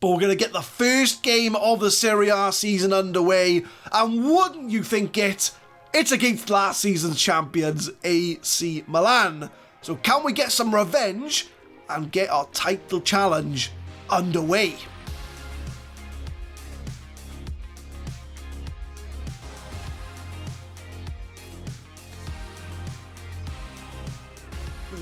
But we're going to get the first game of the Serie A season underway, and wouldn't you think it, it's against last season's champions, AC Milan. So can we get some revenge and get our title challenge underway?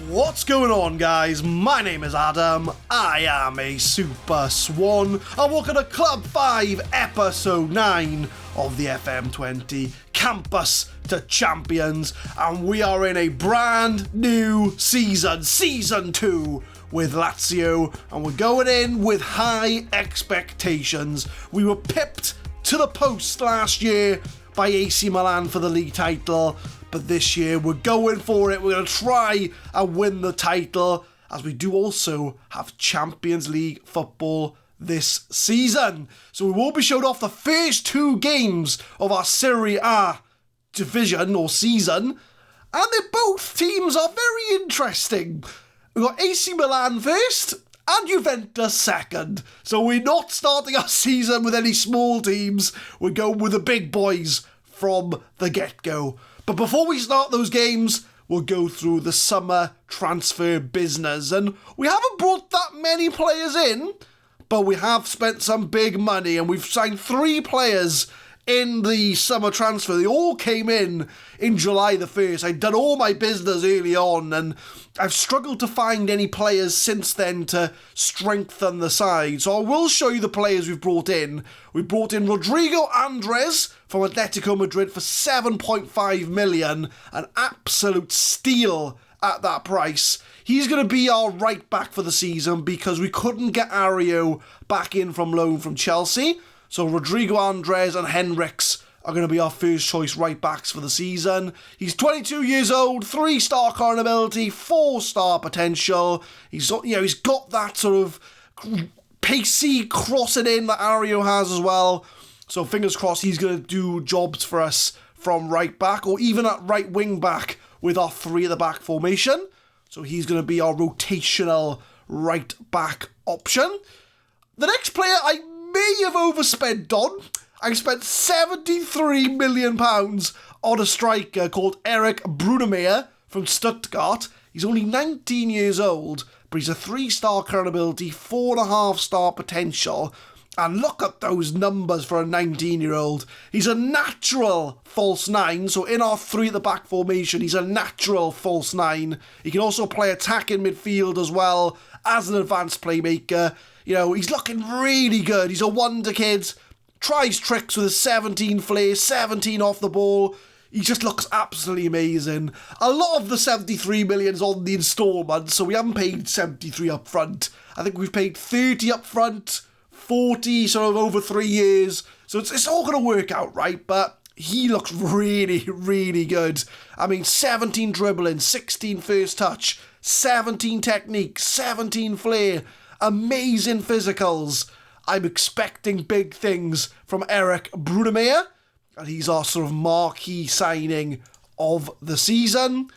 What's going on, guys? My name is Adam, I am a Super Swan, and welcome to Club 5, Episode 9 of the FM20 Campus to Champions, and we are in a brand new season, Season 2, with Lazio, and we're going in with high expectations. We were pipped to the post last year by AC Milan for the league title, but this year we're going for it. We're going to try and win the title, as we do also have Champions League football this season. So we will be showing off the first 2 games of our Serie A division or season, and both teams are very interesting. We've got AC Milan first and Juventus second. So we're not starting our season with any small teams. We're going with the big boys from the get-go. But before we start those games, we'll go through the summer transfer business. And we haven't brought that many players in, but we have spent some big money, and we've signed 3 players in the summer transfer. They all came in July the 1st. I'd done all my business early on, and I've struggled to find any players since then to strengthen the side. So I will show you the players we've brought in. We brought in Rodrigo Andres from Atletico Madrid for 7.5 million, an absolute steal at that price. He's going to be our right back for the season because we couldn't get Ario back in from loan from Chelsea. So Rodrigo Andres and Henriks are going to be our first choice right backs for the season. He's 22 years old, 3-star current ability, 4-star potential. He's got that sort of pacey crossing in that Ario has as well. So fingers crossed he's going to do jobs for us from right back or even at right wing back with our 3 at the back formation. So he's going to be our rotational right back option. The next player I may have overspent on. I spent £73 million on a striker called Eric Brunemeyer from Stuttgart. He's only 19 years old, but he's a 3-star current ability, 4.5-star potential. And look at those numbers for a 19-year-old. He's a natural false 9, so in our 3 at the back formation, he's a natural false 9. He can also play attack in midfield as well as an advanced playmaker. You know, he's looking really good. He's a wonder kid. Tries tricks with a 17 flair, 17 off the ball. He just looks absolutely amazing. A lot of the 73 million's on the instalment, so we haven't paid 73 up front. I think we've paid 30 up front, 40 sort of over 3 years. So it's all going to work out, right? But he looks really, really good. I mean, 17 dribbling, 16 first touch, 17 technique, 17 flair. Amazing physicals. I'm expecting big things from Eric Brunemeyer, and he's our sort of marquee signing of the season.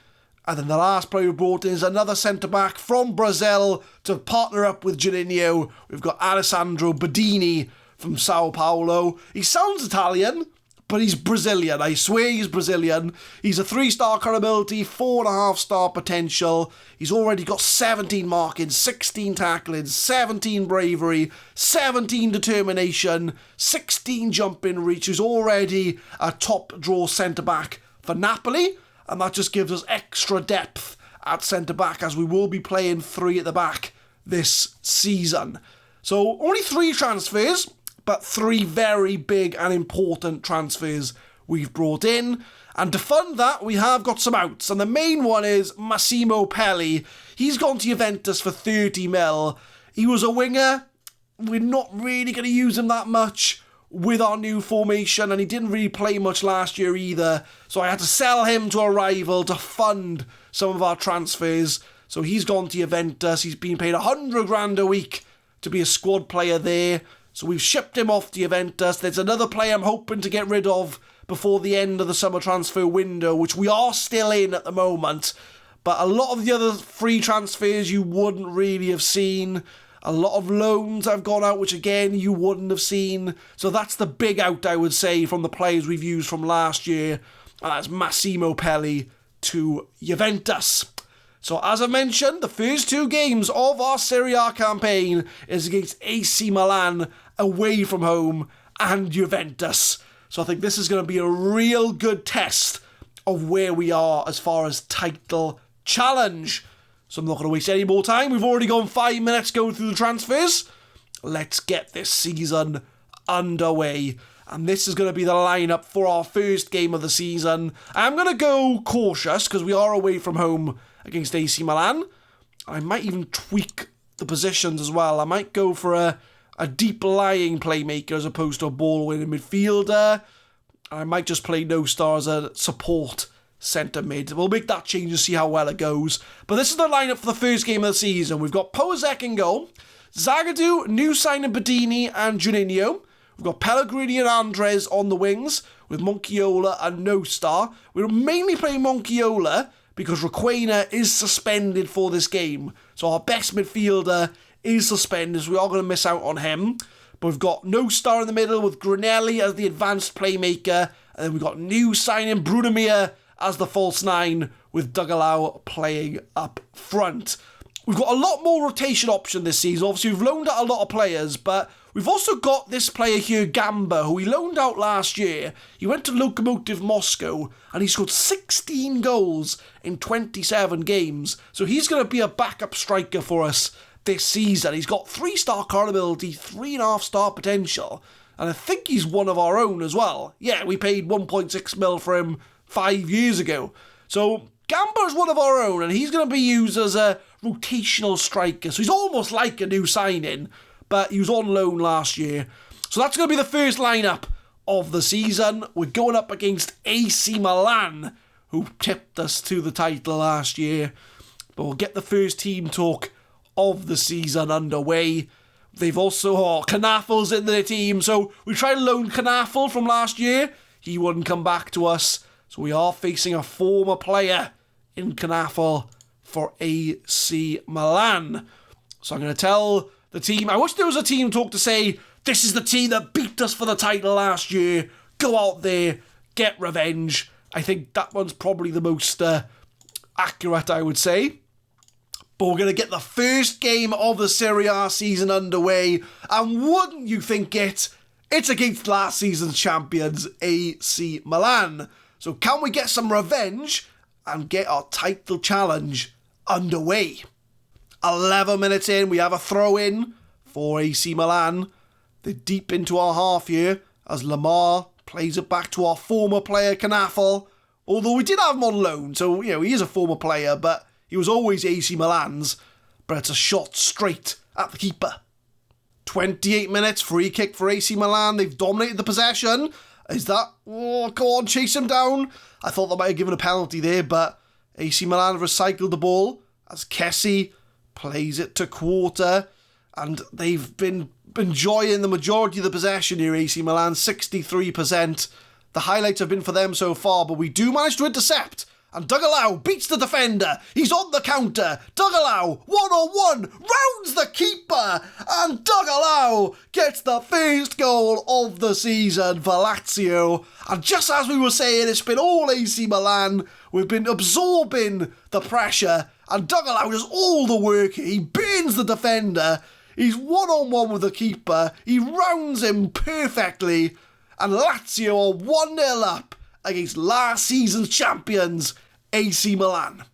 And then the last player we brought in is another centre-back from Brazil to partner up with Juninho. We've got Alessandro Bedini from Sao Paulo. He sounds Italian, but he's Brazilian. I swear he's Brazilian. He's a 3-star current ability, 4.5-star potential. He's already got 17 marking, 16 tackling, 17 bravery, 17 determination, 16 jumping reach. He's already a top draw centre-back for Napoli, and that just gives us extra depth at centre-back as we will be playing 3 at the back this season. So only 3 transfers, but 3 very big and important transfers we've brought in. And to fund that, we have got some outs. And the main one is Massimo Pelle. He's gone to Juventus for 30 mil. He was a winger. We're not really going to use him that much with our new formation, and he didn't really play much last year either. So I had to sell him to a rival to fund some of our transfers. So he's gone to Juventus. He's been paid 100 grand a week to be a squad player there. So we've shipped him off to Juventus. There's another player I'm hoping to get rid of before the end of the summer transfer window, which we are still in at the moment. But a lot of the other free transfers you wouldn't really have seen. A lot of loans have gone out, which again, you wouldn't have seen. So that's the big out, I would say, from the players we've used from last year. And that's Massimo Pelle to Juventus. So as I mentioned, the first 2 games of our Serie A campaign is against AC Milan away from home and Juventus. So I think this is going to be a real good test of where we are as far as title challenge. So I'm not going to waste any more time. We've already gone 5 minutes going through the transfers. Let's get this season underway. And this is going to be the lineup for our first game of the season. I'm going to go cautious because we are away from home against AC Milan. I might even tweak the positions as well. I might go for a deep lying playmaker as opposed to a ball winning midfielder. I might just play No Star as a support centre mid. We'll make that change and see how well it goes. But this is the lineup for the first game of the season. We've got Pozek in goal, Zagadou, new signing Bedini and Juninho. We've got Pellegrini and Andres on the wings with Monchiola and No Star. We're mainly playing Monchiola because Requena is suspended for this game. So our best midfielder is suspended, so we are going to miss out on him. But we've got No Star in the middle with Granelli as the advanced playmaker. And then we've got new signing Brunamir as the false 9 with Dugalau playing up front. We've got a lot more rotation option this season. Obviously, we've loaned out a lot of players, but we've also got this player here, Gamba, who we loaned out last year. He went to Lokomotiv Moscow, and he scored 16 goals in 27 games. So he's going to be a backup striker for us this season. He's got 3-star current ability, 3.5-star potential, and I think he's one of our own as well. Yeah, we paid 1.6 mil for him 5 years ago. So Gamba is one of our own, and he's going to be used as a rotational striker. So he's almost like a new signing, but he was on loan last year. So that's going to be the first lineup of the season. We're going up against AC Milan, who tipped us to the title last year. But we'll get the first team talk of the season underway. They've also, Knafel's in their team. So we tried to loan Knafel from last year. He wouldn't come back to us. So we are facing a former player in Knafel for AC Milan. So I'm going to tell the team, I wish there was a team talk to say, this is the team that beat us for the title last year. Go out there, get revenge. I think that one's probably the most accurate, I would say. But we're going to get the first game of the Serie A season underway. And wouldn't you think it? It's against last season's champions, AC Milan. So can we get some revenge and get our title challenge underway? 11 minutes in, we have a throw-in for AC Milan. They're deep into our half here as Lamar plays it back to our former player, Knafel. Although we did have him on loan, so, he is a former player, but he was always AC Milan's. But it's a shot straight at the keeper. 28 minutes, free kick for AC Milan. They've dominated the possession. Is that... Oh, go on, chase him down. I thought they might have given a penalty there, but AC Milan have recycled the ball as Kessie plays it to Quarter, and they've been enjoying the majority of the possession here, AC Milan, 63%. The highlights have been for them so far, but we do manage to intercept. And Dugalau beats the defender. He's on the counter. Dugalau, one-on-one, rounds the keeper. And Dugalau gets the first goal of the season for Lazio. And just as we were saying, it's been all AC Milan. We've been absorbing the pressure. And Dugalau does all the work. He burns the defender. He's one-on-one with the keeper. He rounds him perfectly. And Lazio are 1-0 up against last season's champions, AC Milan.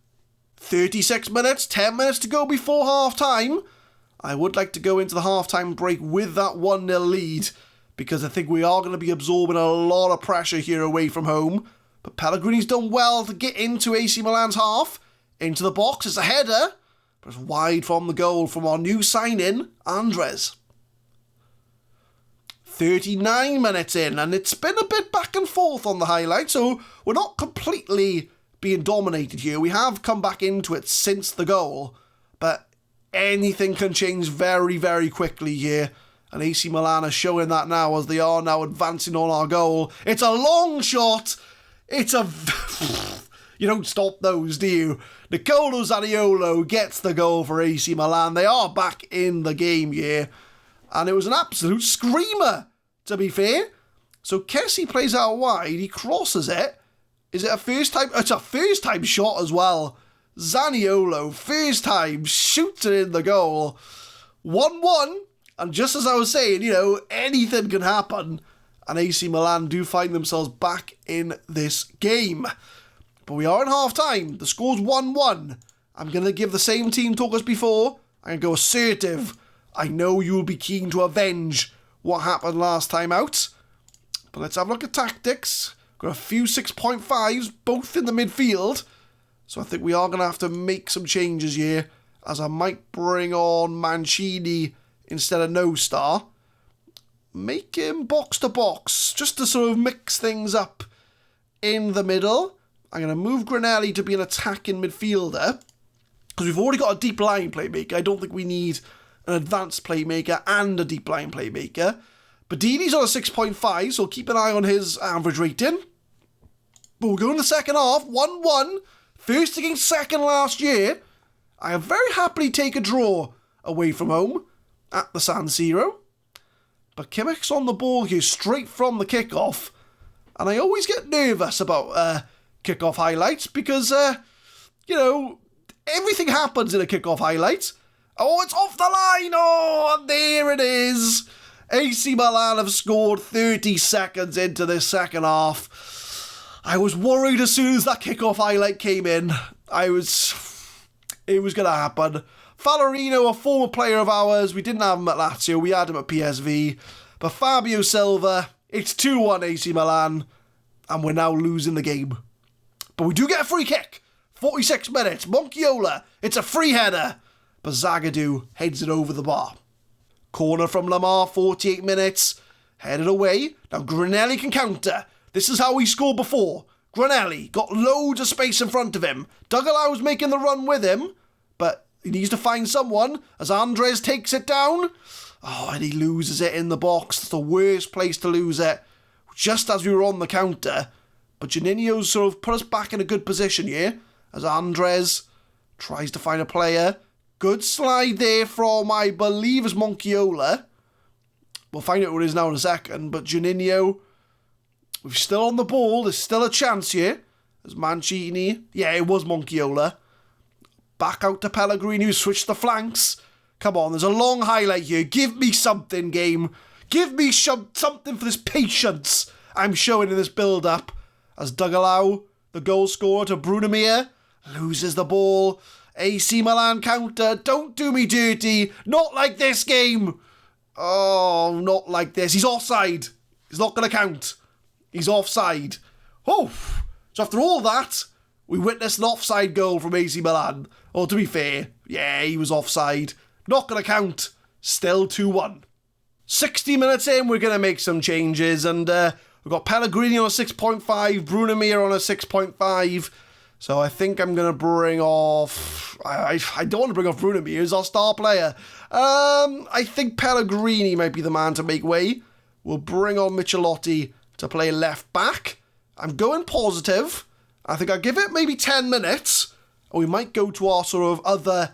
36 minutes, 10 minutes to go before half-time. I would like to go into the half-time break with that 1-0 lead, because I think we are going to be absorbing a lot of pressure here away from home. But Pellegrini's done well to get into AC Milan's half. Into the box, it's a header, but it's wide from the goal from our new signing, Andres. 39 minutes in, and it's been a bit back and forth on the highlight, so we're not completely being dominated here. We have come back into it since the goal, but anything can change very, very quickly here, and AC Milan are showing that now as they are now advancing on our goal. It's a long shot. It's a... You don't stop those, do you? Nicolo Zaniolo gets the goal for AC Milan. They are back in the game here. And it was an absolute screamer, to be fair. So Kessie plays out wide. He crosses it. Is it a first time? It's a first time shot as well. Zaniolo, first time, shoots it in the goal. 1-1. And just as I was saying, anything can happen. And AC Milan do find themselves back in this game. But we are in half-time. The score's 1-1. I'm going to give the same team talk as before. I'm going to go assertive. I know you'll be keen to avenge what happened last time out. But let's have a look at tactics. Got a few 6.5s, both in the midfield. So I think we are going to have to make some changes here. As I might bring on Mancini instead of No Star. Make him box-to-box, just to sort of mix things up in the middle. I'm going to move Granelli to be an attacking midfielder. Because we've already got a deep line playmaker. I don't think we need an advanced playmaker and a deep line playmaker. Bedini's on a 6.5, so keep an eye on his average rating. But we'll go in the second half, 1-1. First against second last year. I have very happily take a draw away from home at the San Siro. But Kimmich's on the ball here straight from the kickoff. And I always get nervous about kickoff highlights because, everything happens in a kickoff highlight. Oh, it's off the line. Oh, and there it is. AC Milan have scored 30 seconds into this second half. I was worried as soon as that kickoff highlight came in. It was going to happen. Fallerino, a former player of ours. We didn't have him at Lazio. We had him at PSV. But Fabio Silva, it's 2-1 AC Milan. And we're now losing the game. But we do get a free kick. 46 minutes. Monchiola. It's a free header. But Zagadou heads it over the bar. Corner from Lamar, 48 minutes. Headed away. Now Granelli can counter. This is how he scored before. Granelli got loads of space in front of him. Dougalao was making the run with him. But he needs to find someone as Andres takes it down. Oh, and he loses it in the box. It's the worst place to lose it. Just as we were on the counter. But Juninho's sort of put us back in a good position here. As Andres tries to find a player. Good slide there from, I believe, is Monchiola. We'll find out what it is now in a second. But Juninho, we're still on the ball. There's still a chance here. There's Mancini. Yeah, it was Monchiola. Back out to Pellegrini, who switched the flanks. Come on, there's a long highlight here. Give me something, game. Give me something for this patience I'm showing in this build-up. As Dougalao, the goal scorer to Brunamir, loses the ball. AC Milan counter. Don't do me dirty. Not like this game. Oh, not like this. He's offside. He's not going to count. He's offside. Oh, so after all that, we witnessed an offside goal from AC Milan. Or to be fair, yeah, he was offside. Not going to count. Still 2-1. 60 minutes in, we're going to make some changes. And we've got Pellegrini on a 6.5. Brunamir on a 6.5. So I think I'm going to bring off... I don't want to bring off Brunamir. He's our star player. I think Pellegrini might be the man to make way. We'll bring on Michelotti to play left back. I'm going positive. I think I'll give it maybe 10 minutes. And we might go to our other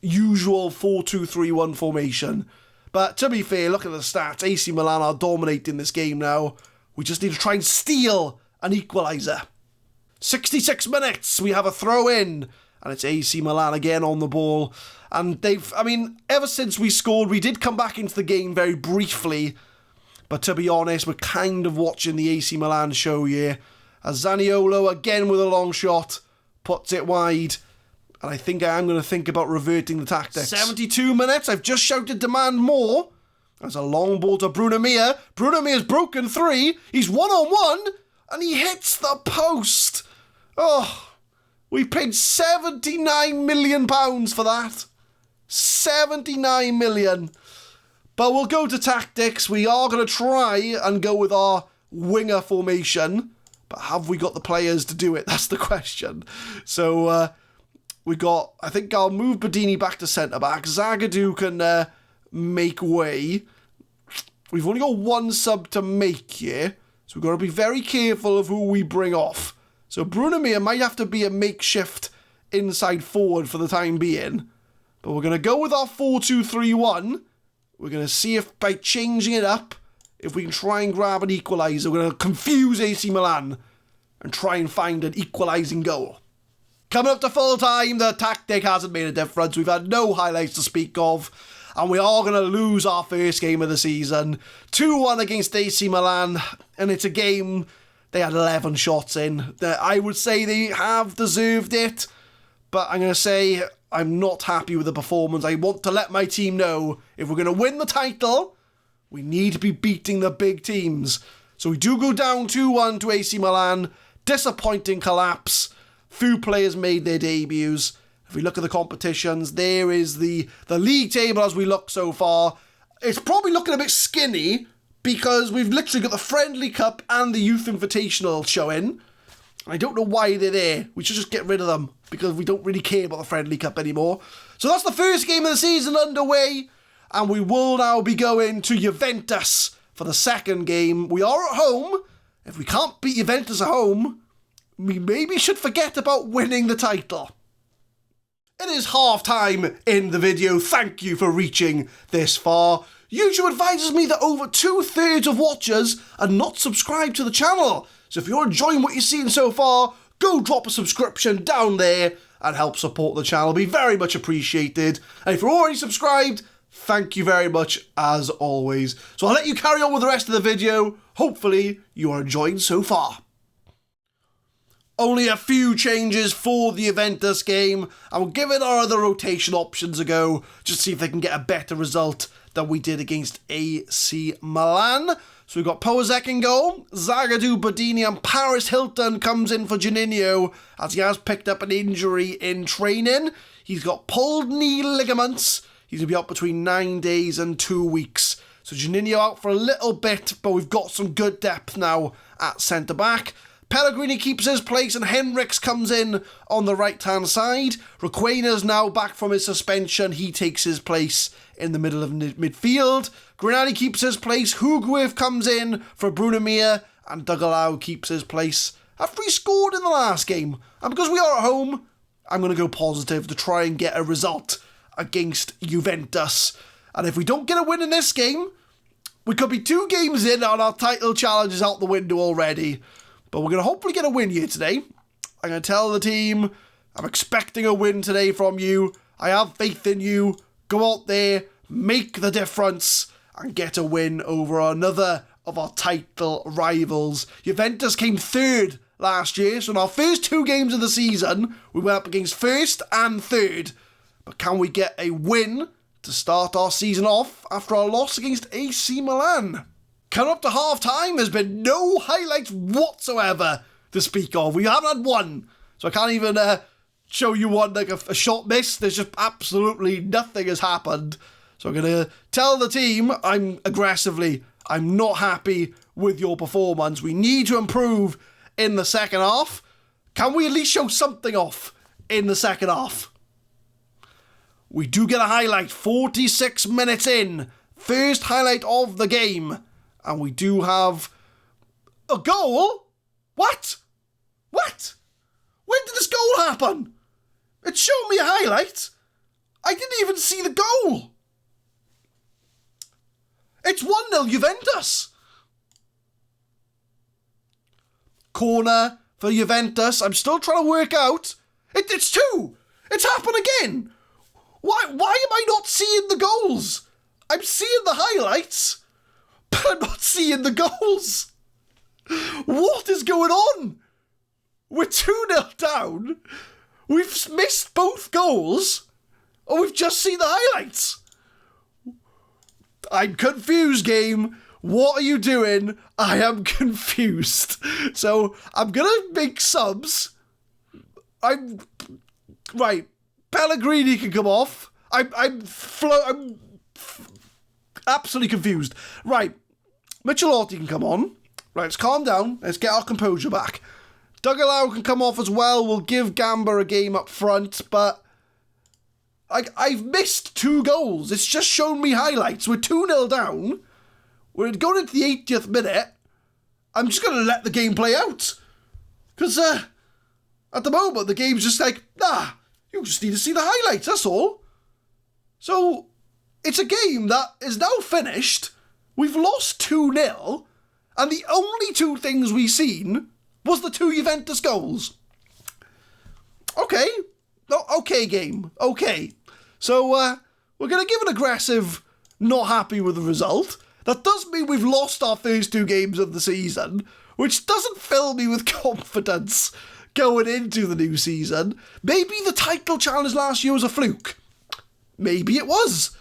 usual 4-2-3-1 formation. But to be fair, look at the stats. AC Milan are dominating this game now. We just need to try and steal an equaliser. 66 minutes, we have a throw in. And it's AC Milan again on the ball. And ever since we scored, we did come back into the game very briefly. But to be honest, we're kind of watching the AC Milan show here. As Zaniolo, again with a long shot, puts it wide. And I think I am going to think about reverting the tactics. 72 minutes, I've just shouted demand more. There's a long ball to Brunamir. Brunamir's broken three. He's one-on-one. And he hits the post. Oh, we paid £79 million for that. 79 million. But we'll go to tactics. We are going to try and go with our winger formation. But have we got the players to do it? That's the question. So, I think I'll move Bedini back to centre-back. Zagadou can make way. We've only got one sub to make here. So we've got to be very careful of who we bring off. So Brunamir might have to be a makeshift inside forward for the time being. But we're going to go with our 4-2-3-1. We're going to see if by changing it up, if we can try and grab an equaliser. We're going to confuse AC Milan and try and find an equalising goal. Coming up to full time, the tactic hasn't made a difference. We've had no highlights to speak of. And we are going to lose our first game of the season. 2-1 against AC Milan. And it's a game they had 11 shots in. I would say they have deserved it. But I'm going to say I'm not happy with the performance. I want to let my team know if we're going to win the title, we need to be beating the big teams. So we do go down 2-1 to AC Milan. Disappointing collapse. Few players made their debuts. If we look at the competitions, there is the league table as we look so far. It's probably looking a bit skinny because we've literally got the Friendly Cup and the Youth Invitational showing. I don't know why they're there. We should just get rid of them because we don't really care about the Friendly Cup anymore. So that's the first game of the season underway. And we will now be going to Juventus for the second game. We are at home. If we can't beat Juventus at home, we maybe should forget about winning the title. It is half time in the video. Thank you for reaching this far. YouTube advises me that over 2/3 of watchers are not subscribed to the channel. So if you're enjoying what you're seeing so far, go drop a subscription down there and help support the channel. It'll be very much appreciated. And if you're already subscribed, thank you very much as always. So I'll let you carry on with the rest of the video. Hopefully you are enjoying so far. Only a few changes for the Juventus game, and we'll give it our other rotation options a go, just to see if they can get a better result than we did against AC Milan. So we've got Pozek in goal, Zagadou, Bedini and Paris Hilton comes in for Juninho, as he has picked up an injury in training. He's got pulled knee ligaments. He's going to be out between 9 days and 2 weeks. So Juninho out for a little bit, but we've got some good depth now at centre-back. Pellegrini keeps his place and Henriks comes in on the right-hand side. Requena's now back from his suspension. He takes his place in the middle of midfield. Granati keeps his place. Hugwith comes in for Brunamir. And Dugalau keeps his place after he scored in the last game. And because we are at home, I'm going to go positive to try and get a result against Juventus. And if we don't get a win in this game, we could be 2 games in and our title challenge is out the window already. But we're going to hopefully get a win here today. I'm going to tell the team, I'm expecting a win today from you. I have faith in you. Go out there, make the difference, and get a win over another of our title rivals. Juventus came 3rd last year, so in our first 2 games of the season, we went up against 1st and 3rd. But can we get a win to start our season off after our loss against AC Milan? Coming up to half-time, there's been no highlights whatsoever to speak of. We haven't had one, so I can't even show you one, like a shot miss. There's just absolutely nothing has happened. So I'm going to tell the team I'm not happy with your performance. We need to improve in the second half. Can we at least show something off in the second half? We do get a highlight 46 minutes in. First highlight of the game. And we do have a goal? What? What? When did this goal happen? It showed me a highlight. I didn't even see the goal. It's 1-0 Juventus. Corner for Juventus. I'm still trying to work out. It's 2. It's happened again. Why am I not seeing the goals? I'm seeing the highlights, but I'm not seeing the goals. What is going on? We're 2-0 down. We've missed both goals, or we've just seen the highlights. I'm confused, game. What are you doing? I am confused. So I'm going to make subs. Right. Pellegrini can come off. I'm absolutely confused. Right. Michelotti can come on. Right, let's calm down. Let's get our composure back. Dugalau can come off as well. We'll give Gamba a game up front, but I've missed 2 goals. It's just shown me highlights. We're 2-0 down. We're going into the 80th minute. I'm just going to let the game play out. Because At the moment, the game's just like, nah, you just need to see the highlights, that's all. So, it's a game that is now finished. We've lost 2-0, and the only two things we've seen was the 2 Juventus goals. Okay. Okay, game. Okay. So, we're going to give an aggressive, not happy with the result. That does mean we've lost our first 2 games of the season, which doesn't fill me with confidence going into the new season. Maybe the title challenge last year was a fluke. Maybe it was.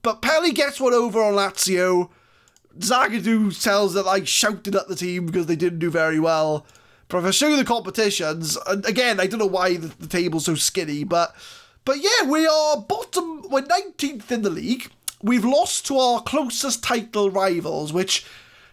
But Pelle gets one over on Lazio. Zagadou tells that I shouted at the team because they didn't do very well. But if I show you the competitions, and again, I don't know why the table's so skinny, but yeah, we are bottom, we're 19th in the league. We've lost to our closest title rivals, which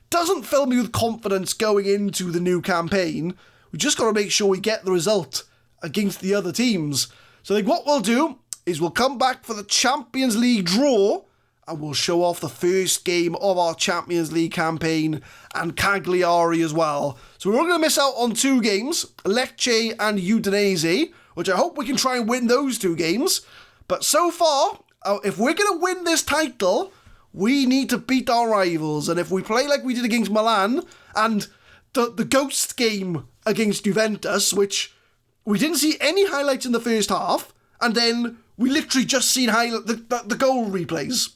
doesn't fill me with confidence going into the new campaign. We just got to make sure we get the result against the other teams. So I think what we'll do is we'll come back for the Champions League draw, and we'll show off the first game of our Champions League campaign and Cagliari as well. So we're all going to miss out on 2 games, Lecce and Udinese, which I hope we can try and win those 2 games. But so far, if we're going to win this title, we need to beat our rivals. And if we play like we did against Milan and the ghost game against Juventus, which we didn't see any highlights in the first half, and then we literally just seen the goal replays.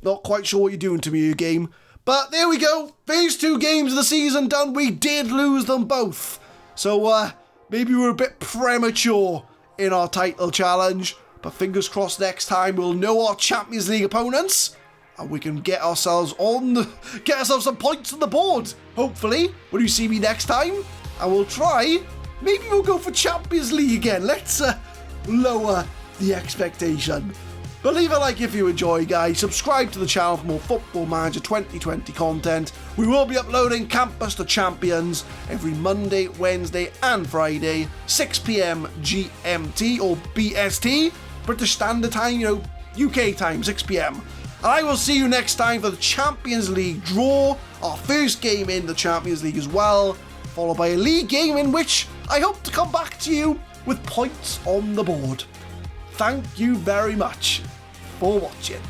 Not quite sure what you're doing to me, you game. But there we go. First 2 games of the season done. We did lose them both. So maybe we're a bit premature in our title challenge. But fingers crossed next time we'll know our Champions League opponents. And we can get ourselves some points on the board. Hopefully, when you see me next time. And we'll try. Maybe we'll go for Champions League again. Let's lower the expectation. But leave a like if you enjoy, guys. Subscribe to the channel for more Football Manager 2020 content. We will be uploading Campus to Champions every Monday, Wednesday and Friday, 6 PM GMT or BST, British Standard Time, UK time, 6 PM. And I will see you next time for the Champions League draw, our first game in the Champions League as well, followed by a league game in which I hope to come back to you with points on the board. Thank you very much for watching.